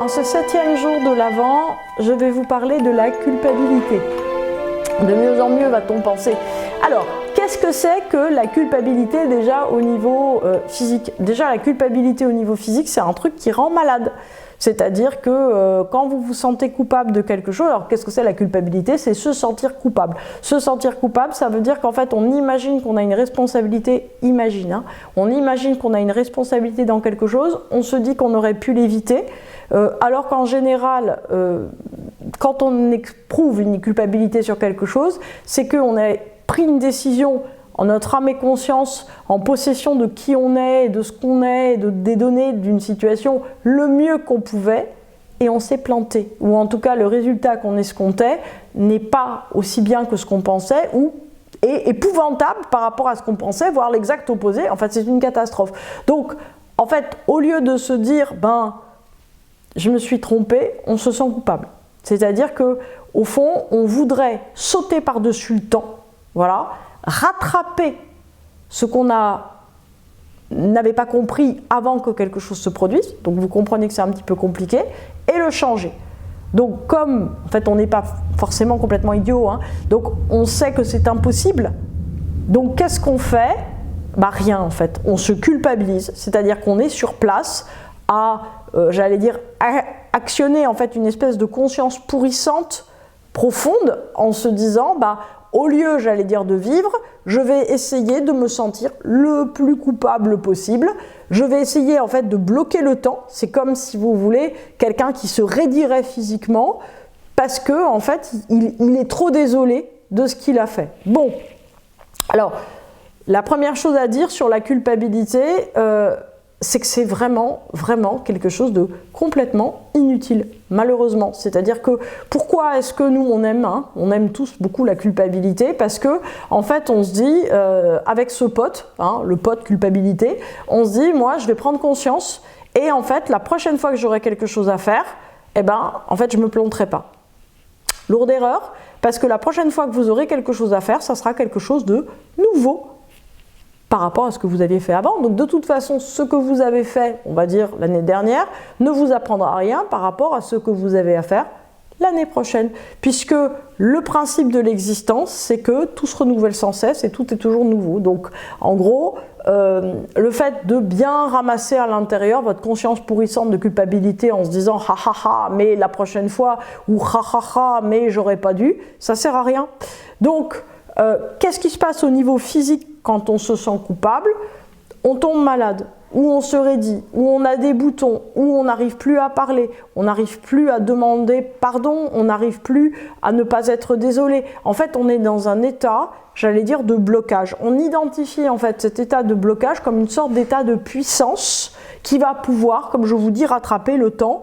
En ce 7e jour de l'Avent, je vais vous parler de la culpabilité. De mieux en mieux va-t-on penser. Alors, qu'est-ce que c'est que la culpabilité déjà au niveau physique? Déjà, la culpabilité au niveau physique, c'est un truc qui rend malade. C'est-à-dire que quand vous vous sentez coupable de quelque chose, alors qu'est-ce que c'est la culpabilité? C'est se sentir coupable. Se sentir coupable, ça veut dire qu'en fait on imagine qu'on a une responsabilité, on imagine qu'on a une responsabilité dans quelque chose, on se dit qu'on aurait pu l'éviter, alors qu'en général, quand on éprouve une culpabilité sur quelque chose, c'est qu'on a pris une décision en notre âme et conscience, en possession de qui on est, de ce qu'on est, des données d'une situation le mieux qu'on pouvait, et on s'est planté. Ou en tout cas, le résultat qu'on escomptait n'est pas aussi bien que ce qu'on pensait, ou est épouvantable par rapport à ce qu'on pensait, voire l'exact opposé. En fait, c'est une catastrophe. Donc, en fait, au lieu de se dire, ben, je me suis trompé, on se sent coupable. C'est-à-dire que, au fond, on voudrait sauter par-dessus le temps, voilà, rattraper ce qu'on n'avait pas compris avant que quelque chose se produise, donc vous comprenez que c'est un petit peu compliqué, et le changer. Donc comme en fait on n'est pas forcément complètement idiot, donc on sait que c'est impossible, donc qu'est-ce qu'on fait? Bah rien en fait, on se culpabilise, c'est-à-dire qu'on est sur place à, j'allais dire, actionner en fait une espèce de conscience pourrissante profonde en se disant, bah au lieu, j'allais dire, de vivre, je vais essayer de me sentir le plus coupable possible. Je vais essayer en fait de bloquer le temps. C'est comme si vous voulez quelqu'un qui se raidirait physiquement parce que en fait il est trop désolé de ce qu'il a fait. Bon, alors la première chose à dire sur la culpabilité, c'est que c'est vraiment quelque chose de complètement inutile, malheureusement. C'est-à-dire que pourquoi est-ce que nous on aime tous beaucoup la culpabilité? Parce que en fait on se dit avec ce pote, le pote culpabilité, on se dit moi je vais prendre conscience et en fait la prochaine fois que j'aurai quelque chose à faire, eh ben en fait je me planterai pas. Lourde erreur, parce que la prochaine fois que vous aurez quelque chose à faire, ça sera quelque chose de nouveau par rapport à ce que vous aviez fait avant. Donc de toute façon, ce que vous avez fait, on va dire l'année dernière, ne vous apprendra rien par rapport à ce que vous avez à faire l'année prochaine. Puisque le principe de l'existence, c'est que tout se renouvelle sans cesse et tout est toujours nouveau. Donc en gros, le fait de bien ramasser à l'intérieur votre conscience pourrissante de culpabilité en se disant « ha ha ha, mais la prochaine fois » ou « ha ha ha, mais j'aurais pas dû », ça sert à rien. Donc, qu'est-ce qui se passe au niveau physique quand on se sent coupable? On tombe malade, ou on se raidit, ou on a des boutons, ou on n'arrive plus à parler, on n'arrive plus à demander pardon, on n'arrive plus à ne pas être désolé. En fait, on est dans un état, j'allais dire, de blocage. On identifie en fait cet état de blocage comme une sorte d'état de puissance qui va pouvoir, comme je vous dis, rattraper le temps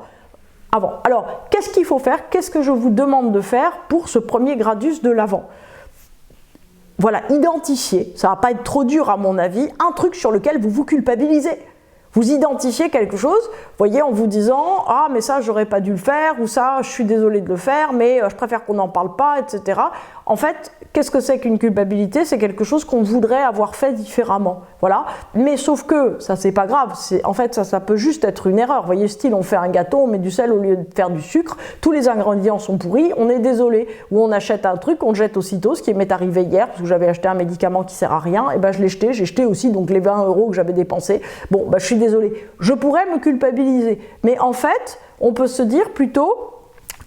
avant. Alors, qu'est-ce qu'il faut faire? Qu'est-ce que je vous demande de faire pour ce premier gradus de l'Avent? Voilà, identifier, ça ne va pas être trop dur à mon avis, un truc sur lequel vous vous culpabilisez. Vous identifiez quelque chose, voyez, en vous disant « Ah, mais ça, j'aurais pas dû le faire » ou « Ça, je suis désolé de le faire, mais je préfère qu'on n'en parle pas, etc. » En fait, qu'est-ce que c'est qu'une culpabilité? C'est quelque chose qu'on voudrait avoir fait différemment. Voilà. Mais sauf que, ça, c'est pas grave. En fait, ça peut juste être une erreur. Vous voyez, style, on fait un gâteau, on met du sel au lieu de faire du sucre, tous les ingrédients sont pourris, on est désolé. Ou on achète un truc, on le jette aussitôt, ce qui m'est arrivé hier, parce que j'avais acheté un médicament qui sert à rien, et ben je l'ai jeté, j'ai jeté aussi donc les 20 € que j'avais dépensés. Bon, ben je suis désolé. Je pourrais me culpabiliser. Mais en fait, on peut se dire plutôt,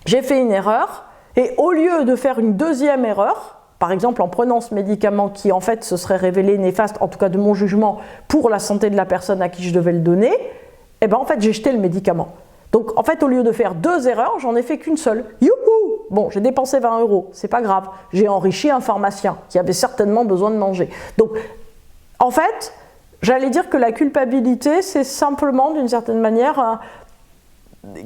j'ai fait une erreur, et au lieu de faire une deuxième erreur, par exemple en prenant ce médicament qui en fait se serait révélé néfaste, en tout cas de mon jugement, pour la santé de la personne à qui je devais le donner, eh ben en fait j'ai jeté le médicament. Donc en fait au lieu de faire deux erreurs, j'en ai fait qu'une seule. Youhou! Bon, j'ai dépensé 20 €, c'est pas grave. J'ai enrichi un pharmacien qui avait certainement besoin de manger. Donc en fait, j'allais dire que la culpabilité, c'est simplement d'une certaine manière,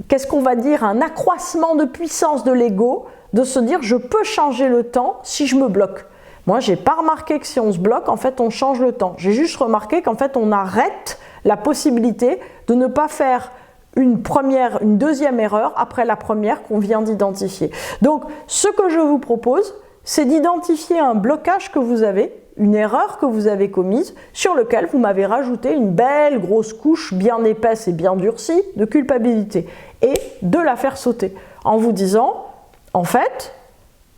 qu'est-ce qu'on va dire, un accroissement de puissance de l'ego, de se dire je peux changer le temps si je me bloque. Moi, j'ai pas remarqué que si on se bloque, en fait, on change le temps. J'ai juste remarqué qu'en fait, on arrête la possibilité de ne pas faire une deuxième erreur après la première qu'on vient d'identifier. Donc, ce que je vous propose, c'est d'identifier un blocage que vous avez, une erreur que vous avez commise sur laquelle vous m'avez rajouté une belle grosse couche bien épaisse et bien durcie de culpabilité et de la faire sauter en vous disant en fait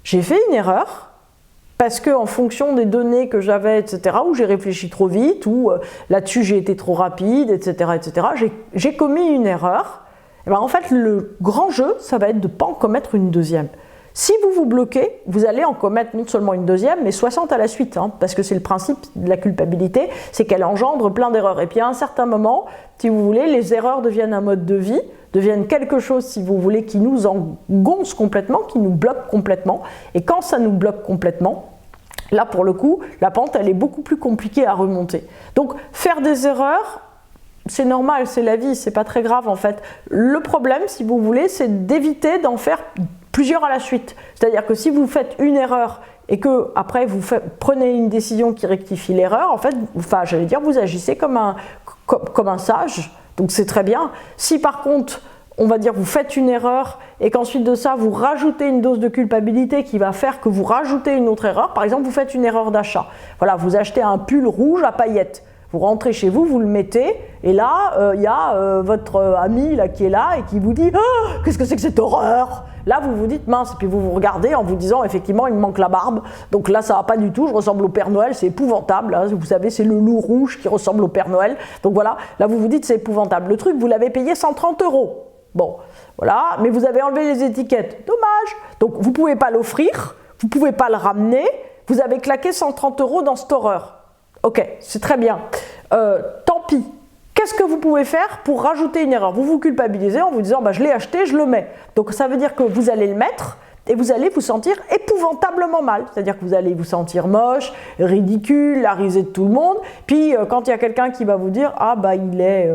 j'ai fait une erreur parce que en fonction des données que j'avais, etc., ou j'ai réfléchi trop vite, ou là-dessus j'ai été trop rapide, etc., j'ai commis une erreur. Et bien, en fait, le grand jeu, ça va être de ne pas en commettre une deuxième. Si vous vous bloquez, vous allez en commettre non seulement une deuxième, mais 60 à la suite, hein, parce que c'est le principe de la culpabilité, c'est qu'elle engendre plein d'erreurs. Et puis à un certain moment, si vous voulez, les erreurs deviennent un mode de vie, deviennent quelque chose, si vous voulez, qui nous engonce complètement, qui nous bloque complètement. Et quand ça nous bloque complètement, là pour le coup, la pente, elle est beaucoup plus compliquée à remonter. Donc faire des erreurs, c'est normal, c'est la vie, c'est pas très grave en fait. Le problème, si vous voulez, c'est d'éviter d'en faire plusieurs à la suite. C'est-à-dire que si vous faites une erreur et que après vous prenez une décision qui rectifie l'erreur, en fait, enfin, j'allais dire, vous agissez comme un sage, donc c'est très bien. Si par contre, on va dire, vous faites une erreur et qu'ensuite de ça, vous rajoutez une dose de culpabilité qui va faire que vous rajoutez une autre erreur, par exemple, vous faites une erreur d'achat. Voilà, vous achetez un pull rouge à paillettes. Vous rentrez chez vous, vous le mettez, et là, il y a votre ami là, qui est là et qui vous dit oh, « Qu'est-ce que c'est que cette horreur ?» Là, vous vous dites « Mince », et puis vous vous regardez en vous disant « Effectivement, il me manque la barbe, donc là, ça va pas du tout, je ressemble au Père Noël, c'est épouvantable. Hein, vous savez, c'est le loup rouge qui ressemble au Père Noël. » Donc voilà, là, vous vous dites « C'est épouvantable. » Le truc, vous l'avez payé 130 €. Bon, voilà, mais vous avez enlevé les étiquettes. Dommage. Donc, vous ne pouvez pas l'offrir, vous ne pouvez pas le ramener, vous avez claqué 130 € dans cette horreur. Ok, c'est très bien. Tant pis. Qu'est-ce que vous pouvez faire pour rajouter une erreur? Vous vous culpabilisez en vous disant bah, je l'ai acheté, je le mets. Donc ça veut dire que vous allez le mettre et vous allez vous sentir épouvantablement mal. C'est-à-dire que vous allez vous sentir moche, ridicule, la risée de tout le monde. Puis quand il y a quelqu'un qui va vous dire ah bah il est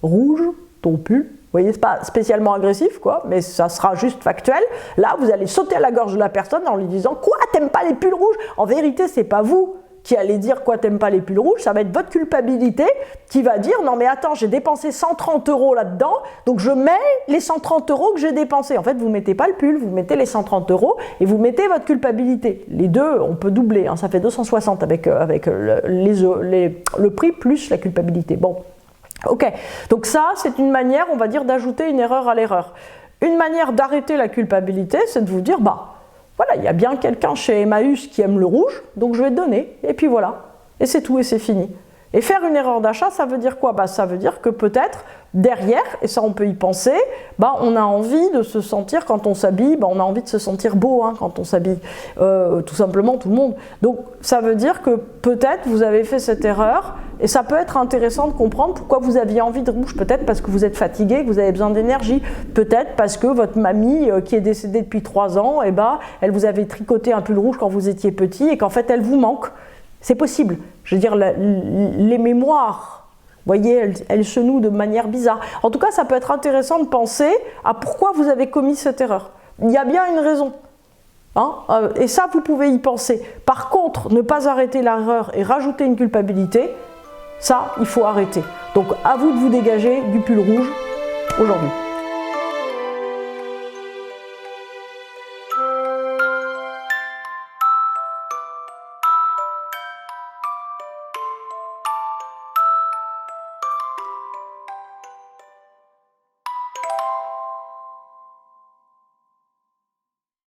rouge, ton pull. Vous voyez, c'est pas spécialement agressif, quoi, mais ça sera juste factuel. Là, vous allez sauter à la gorge de la personne en lui disant quoi, t'aimes pas les pulls rouges? En vérité, c'est pas vous qui allez dire quoi, t'aimes pas les pulls rouges, ça va être votre culpabilité qui va dire non mais attends, j'ai dépensé 130 € là-dedans, donc je mets les 130 € que j'ai dépensés. En fait, vous mettez pas le pull, vous mettez les 130 € et vous mettez votre culpabilité. Les deux, on peut doubler, hein, ça fait 260 avec le prix plus la culpabilité. Bon, ok, donc ça c'est une manière, on va dire, d'ajouter une erreur à l'erreur. Une manière d'arrêter la culpabilité, c'est de vous dire bah voilà, il y a bien quelqu'un chez Emmaüs qui aime le rouge, donc je vais donner, et puis voilà. Et c'est tout, et c'est fini. Et faire une erreur d'achat, ça veut dire quoi? Bah, ça veut dire que peut-être, derrière, et ça on peut y penser, bah, on a envie de se sentir, quand on s'habille, bah, on a envie de se sentir beau hein, quand on s'habille. Tout simplement, tout le monde. Donc ça veut dire que peut-être vous avez fait cette erreur, et ça peut être intéressant de comprendre pourquoi vous aviez envie de rouge. Peut-être parce que vous êtes fatigué, que vous avez besoin d'énergie. Peut-être parce que votre mamie, qui est décédée depuis 3 ans, eh ben, elle vous avait tricoté un pull rouge quand vous étiez petit, et qu'en fait elle vous manque. C'est possible. Je veux dire, les mémoires, vous voyez, elles se nouent de manière bizarre. En tout cas, ça peut être intéressant de penser à pourquoi vous avez commis cette erreur. Il y a bien une raison. Hein, et ça, vous pouvez y penser. Par contre, ne pas arrêter l'erreur et rajouter une culpabilité, ça, il faut arrêter. Donc, à vous de vous dégager du pull rouge aujourd'hui.